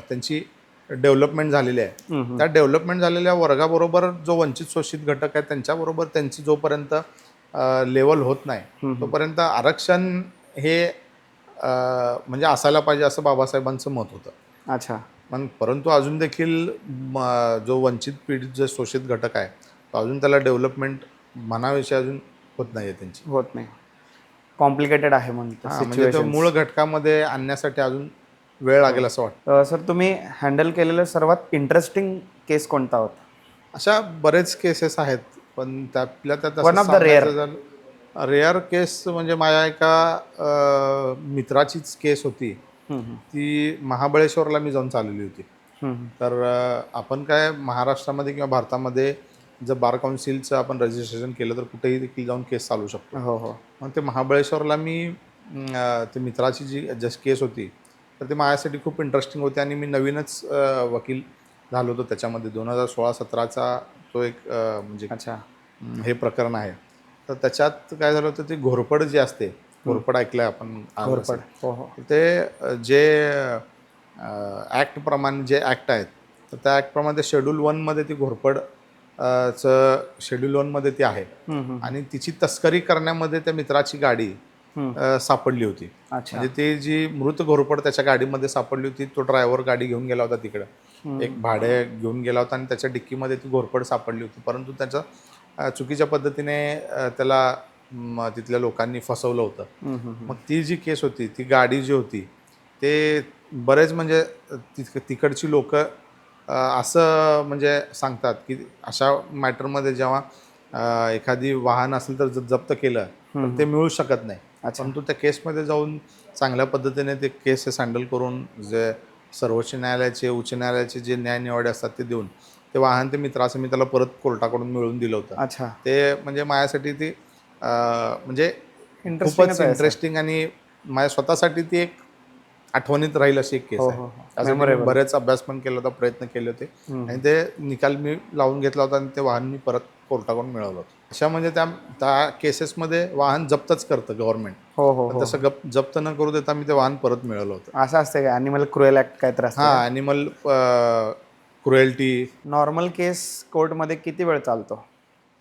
त्यांची डेव्हलपमेंट झालेली आहे. त्या डेव्हलपमेंट झालेल्या वर्गाबरोबर जो वंचित शोषित घटक आहे त्यांच्याबरोबर त्यांची जोपर्यंत लेवल होत नाही, तोपर्यंत आरक्षण हे म्हणजे असायला पाहिजे असं बाबासाहेबांचं मत होतं. अच्छा. पण परंतु अजून देखील जो वंचित पीडित जे शोषित घटक आहे, तो अजून त्याला डेव्हलपमेंट म्हणावीशी अजून होत नाही आहे त्यांची. होत नाही. कॉम्प्लिकेटेड आहे म्हणतो हां, म्हणजे तो सिच्युएशन्स. मूळ घटकामध्ये आणण्यासाठी अजून वेळ लागेल असं वाटतं. सर तुम्ही हँडल केलेलं सर्वात इंटरेस्टिंग केस कोणता होता? अशा बरेच केसेस आहेत, पण त्यातल्या त्यात असं वन ऑफ द रेअर. सांगायचं झालं रेअर केस म्हणजे माझ्या एका मित्राचीच केस होती. ती महाबळेश्वरला मी जाऊन चालवली होती. तर आपण काय महाराष्ट्रामध्ये किंवा भारतामध्ये जर बार काउन्सिलचं आपण रजिस्ट्रेशन केलं तर कुठेही देखील जाऊन केस चालवू शकतो. हो हो मग ते महाबळेश्वरला मी ते मित्राची जी जस्ट केस होती, तर ते माझ्यासाठी खूप इंटरेस्टिंग होती आणि मी नवीनच वकील झालो होतो त्याच्यामध्ये. 2016-17चा तो एक म्हणजे अच्छा. हे प्रकरण आहे. तर त्याच्यात काय झालं होतं, ते घोरपड जे असते, घोरपड ऐकलं आहे आपण आज असेल. घोरपड. हो हो ते जे ॲक्टप्रमाणे जे ॲक्ट आहेत, तर त्या ॲक्टप्रमाणे शेड्यूल 1मध्ये ती घोरपड शेड्यूल 1मध्ये ती आहे. आणि तिची तस्करी करण्यामध्ये त्या मित्राची गाडी सापडली होती. अच्छा. म्हणजे ती जी मृत घोरपड त्याच्या गाडीमध्ये सापडली होती, तो ड्रायव्हर गाडी घेऊन गेला होता तिकडं. एक भाडे घेऊन गेला होता आणि त्याच्या डिक्कीमध्ये ती घोरपड सापडली होती. परंतु त्याचं चुकीच्या पद्धतीने त्याला तिथल्या लोकांनी फसवलं होतं. मग ती जी केस होती, ती गाडी जी होती, ते बरेच म्हणजे तिकडची लोकं असं म्हणजे सांगतात, की अशा मॅटरमध्ये जेव्हा एखादी वाहन असेल तर जप्त केलं, तर ते मिळू शकत नाही. अच्छा. परंतु त्या केसमध्ये जाऊन चांगल्या पद्धतीने ते केसेस हँडल करून जे सर्वोच्च न्यायालयाचे, उच्च न्यायालयाचे जे न्यायनिवाडे असतात ते देऊन ते वाहन ते मित्राचं मी त्याला परत कोर्टाकडून मिळवून दिलं होतं. अच्छा. ते म्हणजे माझ्यासाठी ती म्हणजे खूपच इंटरेस्टिंगच आहे सर. इंटरेस्टिंग आणि माझ्या स्वतःसाठी ती एक आठवणीत राहील अशी एक केस हो आहे. हो हो त्यासाठी मी मेमोरेबल. बरेच अभ्यास पण केला होता, प्रयत्न केले होते आणि ते निकाल मी लावून घेतला होता आणि ते वाहन मी परत कोर्टाकडून मिळवलं होतं. अशा म्हणजे त्या त्या केसेसमध्ये वाहन जप्तच करतं गव्हर्नमेंट. हो हो पण हो तसं जप्त न करू देता मी ते वाहन परत मिळवलं होतं. असं असते का ॲनिमल क्रुएल ॲक्ट काय तर असते हां, का? ॲनिमल क्रुएल्टी नॉर्मल केस कोर्टमध्ये किती वेळ चालतो?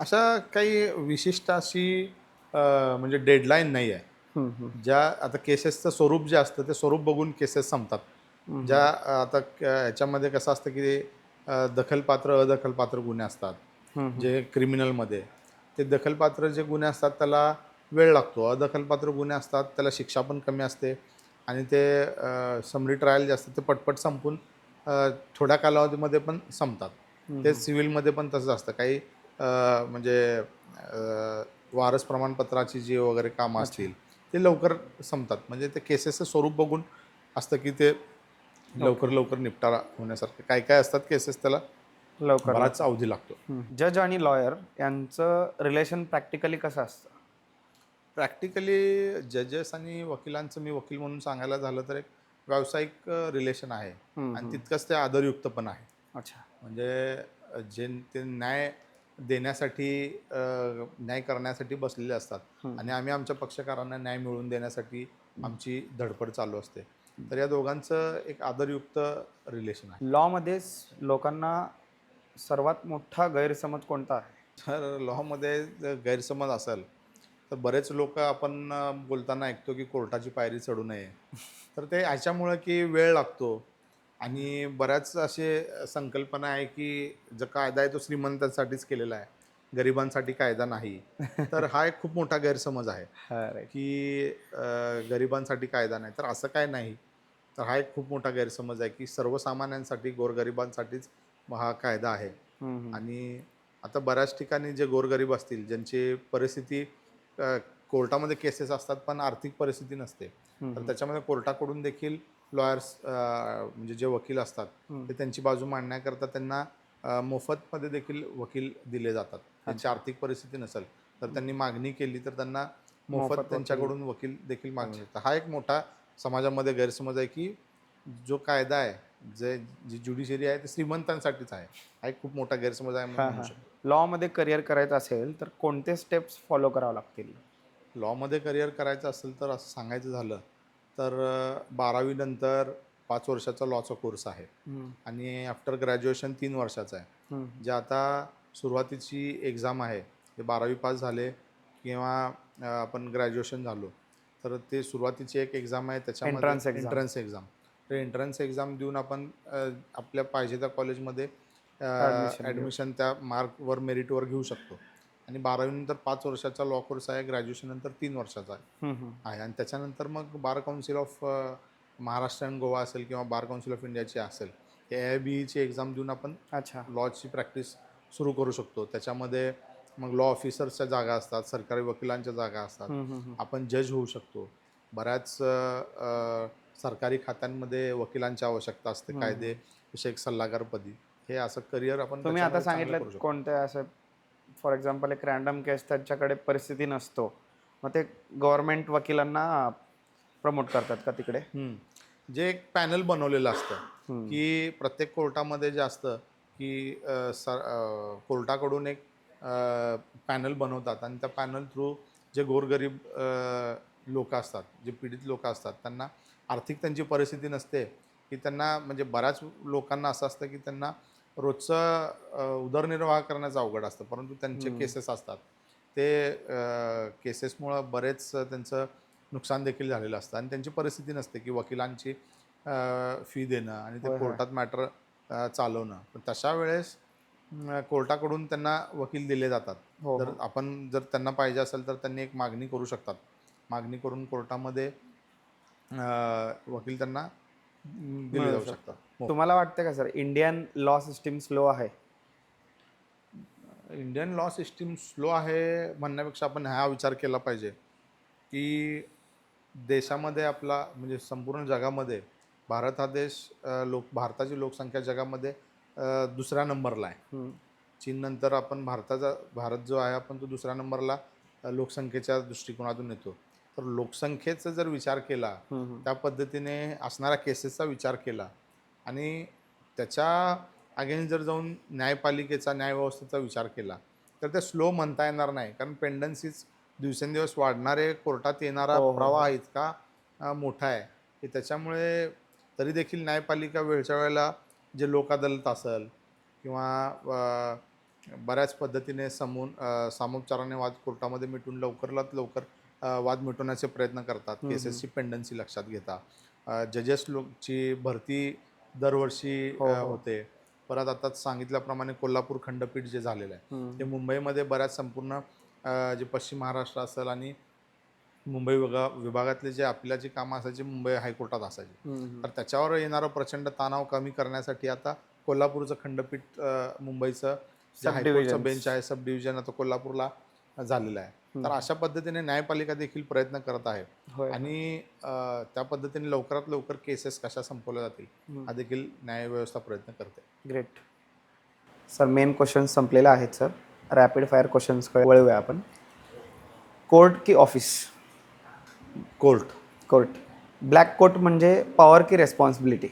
अशा काही विशिष्ट अशी म्हणजे डेडलाईन नाही आहे. ज्या आता केसेसचं स्वरूप जे असतं ते स्वरूप बघून केसेस संपतात. ज्या आता ह्याच्यामध्ये कसं असतं की दखलपात्र, अदखलपात्र गुन्हे असतात. जे क्रिमिनलमध्ये ते दखलपात्र जे गुन्हे असतात त्याला वेळ लागतो. अदखलपात्र गुन्हे असतात त्याला शिक्षा पण कमी असते आणि ते समरी ट्रायल जे असतं ते पटपट संपून थोड्या कालावधीमध्ये पण संपतात. ते सिव्हिलमध्ये पण तसंच असतं. काही म्हणजे वारस प्रमाणपत्राची जी वगैरे कामं अच्छा. असतील ते लवकर संपतात. म्हणजे ते केसेसचं स्वरूप बघून असतं की ते लवकर ओके. लवकर निपटारा होण्यासारखे काय काय असतात केसेस, त्याला लवकर बराच लवकर. अवधी लागतो. जज आणि लॉयर यांचं रिलेशन प्रॅक्टिकली कसं असतं? प्रॅक्टिकली जजेस आणि वकिलांचं मी वकील म्हणून सांगायला झालं तर एक व्यावसायिक रिलेशन आहे आणि तितकंच ते आदरयुक्त पण आहे. अच्छा. म्हणजे जे ते न्याय देण्यासाठी न्याय करण्यासाठी बसलेले असतात आणि आम्ही आमच्या पक्षकारांना न्याय मिळवून देण्यासाठी आमची धडपड चालू असते. तर या दोघांचं एक आदरयुक्त रिलेशन आहे. लॉमध्ये लोकांना सर्वात मोठा गैरसमज कोणता आहे? तर लॉमध्ये जर गैरसमज असेल तर बरेच लोक आपण बोलताना ऐकतो की कोर्टाची पायरी चढू नये. तर ते ह्याच्यामुळं की वेळ लागतो आणि बऱ्याच असे संकल्पना आहे की जो कायदा आहे तो श्रीमंतांसाठीच केलेला आहे, गरिबांसाठी कायदा नाही. तर हा एक खूप मोठा गैरसमज आहे हा राईट. की गरिबांसाठी कायदा नाही. तर असं काय नाही. तर हा एक खूप मोठा गैरसमज आहे की सर्वसामान्यांसाठी, गोरगरिबांसाठीच हा कायदा आहे. आणि आता बऱ्याच ठिकाणी जे गोरगरीब असतील, ज्यांची परिस्थिती अ, कोर्टामध्ये केसेस असतात, पण आर्थिक परिस्थिती नसते. तर त्याच्यामध्ये कोर्टाकडून देखील लॉयर्स म्हणजे जे वकील असतात, ते त्यांची बाजू मांडण्याकरता त्यांना मोफतमध्ये देखील वकील दिले जातात. त्यांची आर्थिक परिस्थिती नसेल, तर त्यांनी मागणी केली तर त्यांना मोफत मोफत वकील. त्यांच्याकडून वकील देखील मागू शकतात. हा एक मोठा समाजामध्ये गैरसमज आहे की जो कायदा आहे, जी ज्युडिशरी आहे, ते श्रीमंतांसाठीच आहे. हा एक खूप मोठा गैरसमज आहे हां म्हणून म्हणू हां. शकतो. लॉमध्ये करिअर करायचं असेल तर कोणते स्टेप्स फॉलो करावे लागतील? लॉमध्ये करिअर करायचं असेल तर असं सांगायचं झालं तर 12वी नंतर 5 वर्षाचा लॉचा कोर्स आहे आणि आफ्टर ग्रॅज्युएशन 3 वर्षाचं आहे. जे आता सुरुवातीची एक्झाम आहे, ते 12वी पास झाले किंवा आपण ग्रॅज्युएशन झालो, तर ते सुरुवातीची एक एक्झाम आहे, त्याच्यामध्ये एंट्रन्स एक्झाम. Entrance exam. तर एंट्रन्स एक्झाम देऊन आपण आपल्या पाहिजे त्या कॉलेजमध्ये ॲडमिशन घेऊ. ॲडमिशन त्या मार्कवर, मेरिटवर घेऊ शकतो. आणि 12वी नंतर 5 वर्षाचा लॉ कोर्स आहे, ग्रॅज्युएशन नंतर 3 वर्षाचा आहे आणि त्याच्यानंतर मग bar council of Maharashtra and Goa असेल किंवा बार काउन्सिल ऑफ इंडियाची असेल, AIBEची एक्झाम देऊन आपण अच्छा. लॉची प्रॅक्टिस सुरू करू शकतो. त्याच्यामध्ये मग लॉ ऑफिसर्सच्या जागा असतात, सरकारी वकिलांच्या जागा असतात, आपण जज होऊ शकतो. बऱ्याच सरकारी खात्यांमध्ये वकिलांची आवश्यकता असते, कायदेविषयक सल्लागारपदी. हे असं करिअर आपण तुम्ही आता त्याच्यामध्ये चांगलं सांगितलं करू शकतो. कोणत्या असं फॉर एक्झाम्पल एक रँडम केस त्यांच्याकडे परिस्थिती नसतो. मग ते गव्हर्नमेंट वकिलांना प्रमोट करतात का तिकडे? जे एक पॅनल बनवलेलं असतं की प्रत्येक कोर्टामध्ये जे असतं की कोर्टाकडून एक पॅनल बनवतात आणि त्या पॅनल थ्रू जे गोरगरीब लोक असतात, जे पीडित लोक असतात, त्यांना आर्थिक त्यांची परिस्थिती नसते की त्यांना, म्हणजे बऱ्याच लोकांना असं असतं की त्यांना रोजचं उदरनिर्वाह करण्याचं अवघड असतं, परंतु त्यांचे केसेस असतात, ते केसेसमुळं बरेच त्यांचं नुकसान देखील झालेलं असतं आणि त्यांची परिस्थिती नसते की वकिलांची फी देणं आणि ते होय, होय. कोर्टात मॅटर चालवणं. पण तशा वेळेस कोर्टाकडून त्यांना वकील दिले जातात. हो, जर हो. आपण जर त्यांना पाहिजे असेल तर त्यांनी एक मागणी करू शकतात. मागणी करून कोर्टामध्ये वकील त्यांना दिले मिळू जाऊ शकतं. शकतात. हो. तुम्हाला वाटतं का sir Indian law system slow आहे? इंडियन लॉ सिस्टीम स्लो आहे म्हणण्यापेक्षा आपण हा विचार केला पाहिजे की देशामध्ये आपला, म्हणजे संपूर्ण जगामध्ये भारत हा देश भारताची लोकसंख्या जगामध्ये दुसऱ्या नंबरला आहे. चीननंतर आपण भारत जो आहे, आपण तो दुसऱ्या नंबरला लोकसंख्येच्या दृष्टिकोनातून येतो. तर लोकसंख्येचा जर विचार केला, त्या पद्धतीने असणाऱ्या केसेसचा विचार केला आणि त्याच्या अगेन्स्ट जर जाऊन न्यायपालिकेचा, न्यायव्यवस्थेचा विचार केला, तर ते स्लो म्हणता येणार नाही. कारण पेंडन्सीज दिवसेंदिवस वाढणारे, कोर्टात येणारा हो, हो, हो. प्रवाह इतका मोठा आहे की त्याच्यामुळे तरी देखील न्यायपालिका वेळच्या वेळेला जे लोक अदालत असेल किंवा बऱ्याच पद्धतीने सामोपचाराने वाद कोर्टामध्ये मिटून लवकरात लवकर वाद मिटवण्याचे प्रयत्न करतात, केसेसची पेंडन्सी लक्षात घेता. जजेस लोकची भरती दरवर्षी हो, हो. होते. परत आताच सांगितल्याप्रमाणे कोल्हापूर खंडपीठ जे झालेलं आहे, ते मुंबईमध्ये बऱ्याच संपूर्ण जे पश्चिम महाराष्ट्र असेल आणि मुंबई विभागातले जे आपल्या जी कामं असायची, मुंबई हायकोर्टात असायची. तर त्याच्यावर येणारा प्रचंड तणाव कमी करण्यासाठी आता कोल्हापूरचं खंडपीठ, मुंबईचं जे सब हायकोर्टचं डिव्हिजन्स. बेंच आहे, सब डिव्हिजन आता कोल्हापूरला झालेलं आहे. तर अशा पद्धतीने न्यायपालिका देखील प्रयत्न करत आहे होय, होय. आणि त्या पद्धतीने लवकरात लवकर केसेस कशा संपवल्या जातील, हा देखील न्यायव्यवस्था प्रयत्न करते. ग्रेट. सर मेन क्वेश्चन संपलेले आहेत सर. रॅपिड फायर क्वेश्चन्सकडे वळूया आपण. कोर्ट की office? Court. Court. Black coat म्हणजे पॉवर की रेस्पॉन्सिबिलिटी?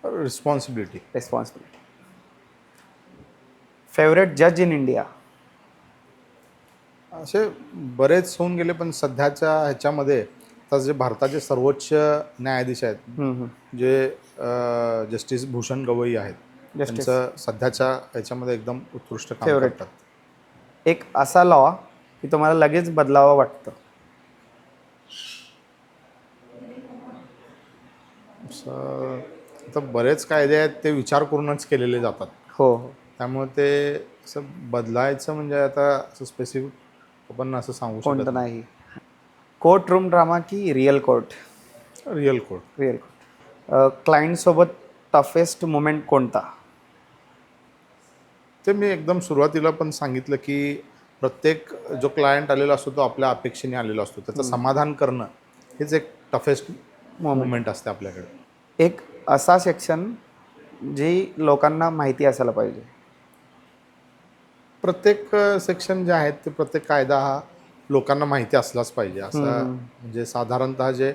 रिस्पॉन्सिबिलिटी. रेस्पॉन्सिबिलिटी. फेवरेट जज इन इंडिया? असे बरेच होऊन गेले, पण सध्याच्या ह्याच्यामध्ये आता जे भारताचे सर्वोच्च न्यायाधीश आहेत, जे जस्टिस भूषण गवई आहेत, जस्टिस त्यांचं सध्याच्या ह्याच्यामध्ये एकदम उत्कृष्ट काम फेवरेट. करतात. एक असा लॉ की तुम्हाला लगेच बदलावं वाटतं? असं आता बरेच कायदे आहेत ते विचार करूनच केलेले जातात. हो, हो. त्यामुळे ते असं बदलायचं म्हणजे आता असं स्पेसिफिक आपण असं सांगू शकत कोणतं नाही. नाही. कोर्ट रूम ड्रामा की real court? Real court. Real court. क्लायंटसोबत टफेस्ट मोमेंट कोणता? ते मी एकदम सुरुवातीला पण सांगितलं, की प्रत्येक जो क्लायंट आलेला असतो तो आपल्या अपेक्षेने आलेला असतो. त्याचं समाधान करणं हेच एक टफेस्ट मोमेंट. मोमेंट असते आपल्याकडे. एक असा सेक्शन जी लोकांना माहिती असायला पाहिजे. प्रत्येक सेक्शन जे आहेत ते प्रत्येक कायदा हा लोकांना माहिती असलाच पाहिजे. असं म्हणजे साधारणतः जे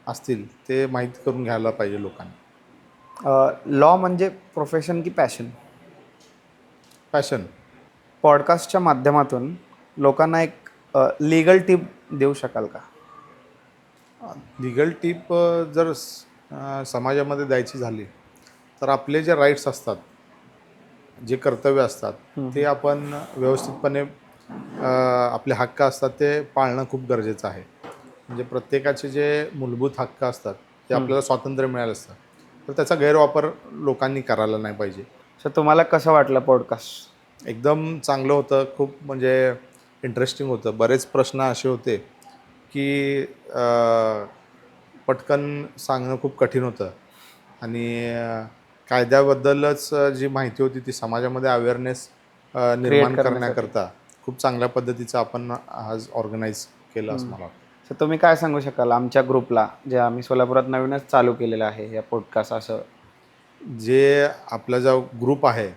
असतील ते माहिती करून घ्यायला पाहिजे लोकांनी. लॉ म्हणजे प्रोफेशन की पॅशन? पॅशन. पॉडकास्टच्या माध्यमातून लोकांना एक लीगल टिप देऊ शकाल का? लीगल टीप जर समाजामध्ये द्यायची झाली तर आपले जे राईट्स असतात, जे कर्तव्य असतात ते आपण व्यवस्थितपणे आपले हक्क असतात ते पाळणं खूप गरजेचं आहे. म्हणजे प्रत्येकाचे जे मूलभूत हक्क असतात ते आपल्याला स्वातंत्र्य मिळालं असतं, तर त्याचा गैरवापर लोकांनी करायला नाही पाहिजे. सर तुम्हाला कसं वाटलं पॉडकास्ट? एकदम चांगलं होतं. खूप म्हणजे इंटरेस्टिंग होतं. बरेच प्रश्न असे होते की पटकन सांगणं खूप कठीण होतं आणि कायद्याबद्दलच जी माहिती होती ती समाजामध्ये अवेअरनेस क्रिएट निर्माण करण्यासाठी. करण्याकरता खूप चांगल्या पद्धतीचं आपण आज ऑर्गनाईज केलं असं मला वाटतं. सर तुम्ही काय सांगू शकाल आमच्या ग्रुपला, जे आम्ही सोलापुरात नवीनच चालू केलेलं आहे या पॉडकास्ट असं? जे आपला जो ग्रुप आहे,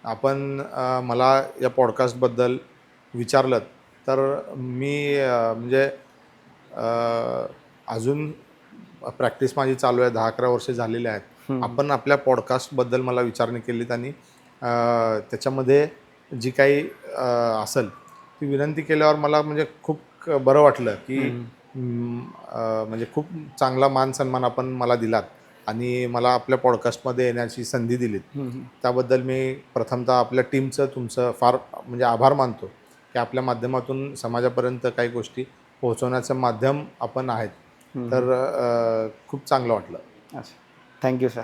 आपण मला या पॉडकास्टबद्दल विचारलं तर मी म्हणजे अजून प्रॅक्टिस माझी चालू आहे. 10-11 वर्ष झालेली आहेत. आपण आपल्या पॉडकास्टबद्दल मला विचारणा केलीत आणि त्याच्यामध्ये जी काही असेल ती विनंती केल्यावर मला म्हणजे खूप बरं वाटलं, की म्हणजे खूप चांगला मान-सन्मान आपण मला दिलात आणि मला आपल्या पॉडकास्टमध्ये येण्याची संधी दिलीत. त्याबद्दल मी प्रथमतः आपल्या टीमचं तुमचं फार म्हणजे आभार मानतो, की आपल्या माध्यमातून समाजापर्यंत काही गोष्टी पोहोचवण्याचं माध्यम आपण आहेत. तर खूप चांगलं वाटलं. अच्छा. Thank you sir.